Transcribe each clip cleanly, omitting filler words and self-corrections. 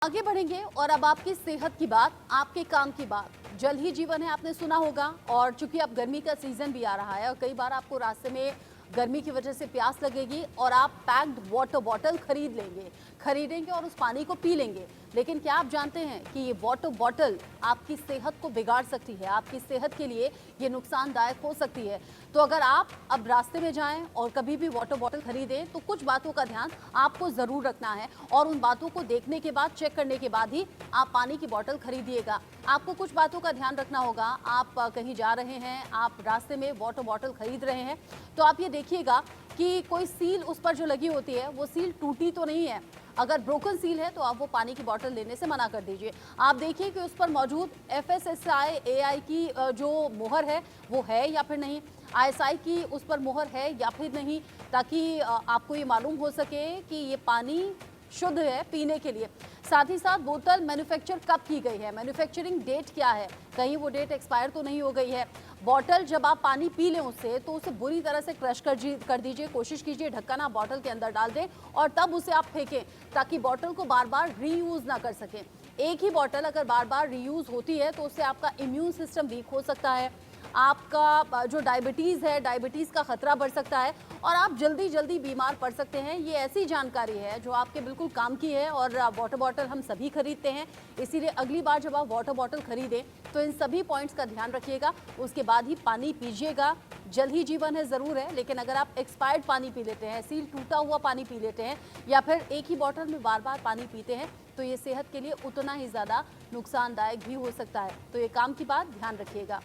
आगे बढ़ेंगे और अब आपकी सेहत की बात, आपके काम की बात। जल ही जीवन है, आपने सुना होगा। और चूंकि अब गर्मी का सीजन भी आ रहा है और कई बार आपको रास्ते में गर्मी की वजह से प्यास लगेगी और आप पैक्ड वाटर बॉटल खरीदेंगे और उस पानी को पी लेंगे। लेकिन क्या आप जानते हैं कि ये वाटर बॉटल आपकी सेहत को बिगाड़ सकती है, आपकी सेहत के लिए ये नुकसानदायक हो सकती है। तो अगर आप अब रास्ते में जाएं और कभी भी वाटर बॉटल खरीदें तो कुछ बातों का ध्यान आपको ज़रूर रखना है और उन बातों को देखने के बाद, चेक करने के बाद ही आप पानी की बोतल खरीदिएगा। आपको कुछ बातों का ध्यान रखना होगा। आप कहीं जा रहे हैं, आप रास्ते में वाटर बॉटल खरीद रहे हैं, तो आप ये देखिएगा कि कोई सील उस पर जो लगी होती है वो सील टूटी तो नहीं है। अगर ब्रोकन सील है तो आप वो पानी की बोतल लेने से मना कर दीजिए। आप देखिए कि उस पर मौजूद FSSAI AI की जो मोहर है वो है या फिर नहीं, ISI की उस पर मोहर है या फिर नहीं, ताकि आपको ये मालूम हो सके कि ये पानी शुद्ध है पीने के लिए। साथ ही साथ बोतल मैन्युफैक्चर कब की गई है, मैन्युफैक्चरिंग डेट क्या है, कहीं वो डेट एक्सपायर तो नहीं हो गई है। बॉटल जब आप पानी पी लें उससे तो उसे बुरी तरह से क्रश कर दीजिए। कोशिश कीजिए ढक्कन आप बॉटल के अंदर डाल दें और तब उसे आप फेंकें, ताकि बॉटल को बार बार रीयूज ना कर सकें। एक ही बॉटल अगर बार बार रीयूज होती है तो उससे आपका इम्यून सिस्टम वीक हो सकता है, आपका जो डायबिटीज़ है, डायबिटीज़ का खतरा बढ़ सकता है और आप जल्दी जल्दी बीमार पड़ सकते हैं। ये ऐसी जानकारी है जो आपके बिल्कुल काम की है और वाटर बॉटल हम सभी खरीदते हैं, इसीलिए अगली बार जब आप वाटर बॉटल खरीदें तो इन सभी पॉइंट्स का ध्यान रखिएगा, उसके बाद ही पानी पीजिएगा। जल ही जीवन है ज़रूर है, लेकिन अगर आप एक्सपायर्ड पानी पी लेते हैं, सील टूटा हुआ पानी पी लेते हैं या फिर एक ही बॉटल में बार बार पानी पीते हैं तो ये सेहत के लिए उतना ही ज़्यादा नुकसानदायक भी हो सकता है। तो ये काम की बात ध्यान रखिएगा।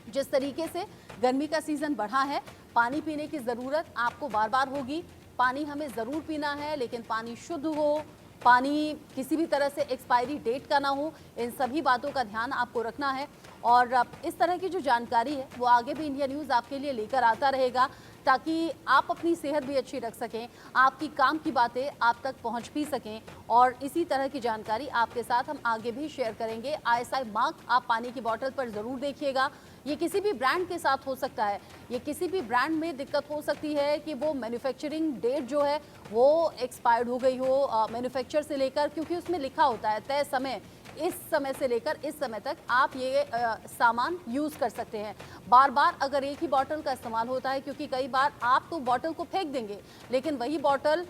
जिस तरीके से गर्मी का सीज़न बढ़ा है, पानी पीने की ज़रूरत आपको बार बार होगी। पानी हमें ज़रूर पीना है, लेकिन पानी शुद्ध हो, पानी किसी भी तरह से एक्सपायरी डेट का ना हो, इन सभी बातों का ध्यान आपको रखना है। और इस तरह की जो जानकारी है वो आगे भी इंडिया न्यूज़ आपके लिए लेकर आता रहेगा, ताकि आप अपनी सेहत भी अच्छी रख सकें, आपकी काम की बातें आप तक पहुंच भी सकें। और इसी तरह की जानकारी आपके साथ हम आगे भी शेयर करेंगे। ISI मार्क आप पानी की बोतल पर ज़रूर देखिएगा। ये किसी भी ब्रांड के साथ हो सकता है, ये किसी भी ब्रांड में दिक्कत हो सकती है कि वो मैन्युफैक्चरिंग डेट जो है वो एक्सपायर्ड हो गई हो मैन्युफैक्चर से लेकर, क्योंकि उसमें लिखा होता है तय समय, इस समय से लेकर इस समय तक आप ये सामान यूज़ कर सकते हैं। बार बार अगर एक ही बॉटल का इस्तेमाल होता है, क्योंकि कई बार आप तो बॉटल को फेंक देंगे लेकिन वही बॉटल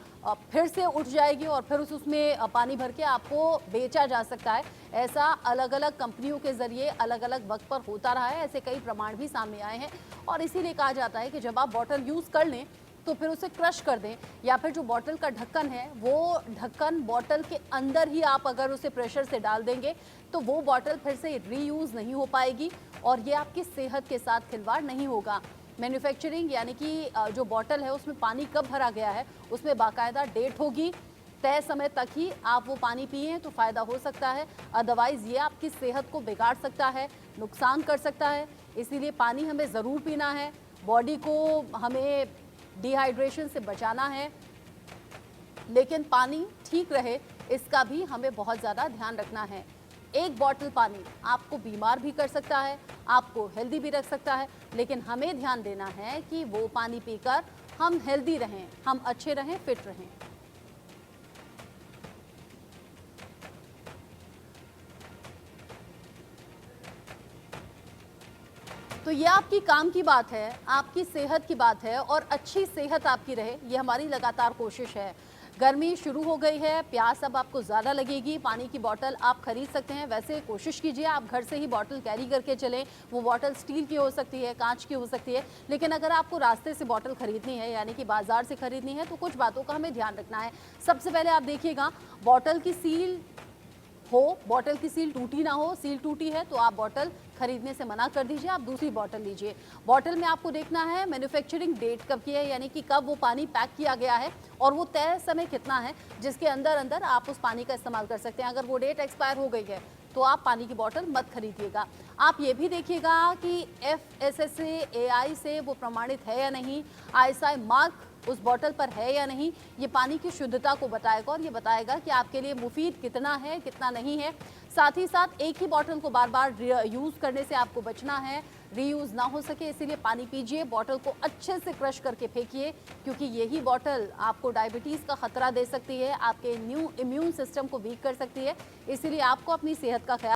फिर से उठ जाएगी और फिर उसमें पानी भर के आपको बेचा जा सकता है। ऐसा अलग अलग कंपनियों के ज़रिए अलग अलग वक्त पर होता रहा है, ऐसे कई प्रमाण भी सामने आए हैं। और इसीलिए कहा जाता है कि जब आप बॉटल यूज़ कर लें तो फिर उसे क्रश कर दें, या फिर जो बॉटल का ढक्कन है वो ढक्कन बॉटल के अंदर ही आप अगर उसे प्रेशर से डाल देंगे तो वो बॉटल फिर से रीयूज़ नहीं हो पाएगी और ये आपकी सेहत के साथ खिलवाड़ नहीं होगा। मैन्युफैक्चरिंग यानी कि जो बॉटल है उसमें पानी कब भरा गया है उसमें बाकायदा डेट होगी, तय समय तक ही आप वो पानी पिए तो फ़ायदा हो सकता है, अदरवाइज़ ये आपकी सेहत को बिगाड़ सकता है, नुकसान कर सकता है। इसीलिए पानी हमें ज़रूर पीना है, बॉडी को हमें डिहाइड्रेशन से बचाना है, लेकिन पानी ठीक रहे इसका भी हमें बहुत ज़्यादा ध्यान रखना है। एक बॉटल पानी आपको बीमार भी कर सकता है, आपको हेल्दी भी रख सकता है, लेकिन हमें ध्यान देना है कि वो पानी पीकर हम हेल्दी रहें, हम अच्छे रहें, फिट रहें। तो ये आपकी काम की बात है, आपकी सेहत की बात है और अच्छी सेहत आपकी रहे, ये हमारी लगातार कोशिश है। गर्मी शुरू हो गई है, प्यास अब आपको ज़्यादा लगेगी, पानी की बोतल आप खरीद सकते हैं। वैसे कोशिश कीजिए आप घर से ही बोतल कैरी करके चलें। वो बोतल स्टील की हो सकती है, कांच की हो सकती है, लेकिन अगर आपको रास्ते से बोतल खरीदनी है यानी कि बाजार से खरीदनी है तो कुछ बातों का हमें ध्यान रखना है। सबसे पहले आप देखिएगा बोतल की सील हो, बॉटल की सील टूटी ना हो। सील टूटी है तो आप बॉटल खरीदने से मना कर दीजिए, आप दूसरी बॉटल लीजिए। बॉटल में आपको देखना है मैन्युफैक्चरिंग डेट कब की है, यानी कि कब वो पानी पैक किया गया है और वो तय समय कितना है जिसके अंदर अंदर आप उस पानी का इस्तेमाल कर सकते हैं। अगर वो डेट एक्सपायर हो गई है तो आप पानी की बोतल मत खरीदिएगा। आप ये भी देखिएगा कि FSSAI से वो प्रमाणित है या नहीं, ISI मार्क उस बॉटल पर है या नहीं। ये पानी की शुद्धता को बताएगा और ये बताएगा कि आपके लिए मुफीद कितना है, कितना नहीं है। साथ ही साथ एक ही बॉटल को बार बार यूज़ करने से आपको बचना है। रीयूज ना हो सके, इसीलिए पानी पीजिए। बॉटल को अच्छे से क्रश करके फेंकिए, क्योंकि यही बॉटल आपको डायबिटीज का खतरा दे सकती है, आपके न्यू इम्यून सिस्टम को वीक कर सकती है। इसीलिए आपको अपनी सेहत का ख्याल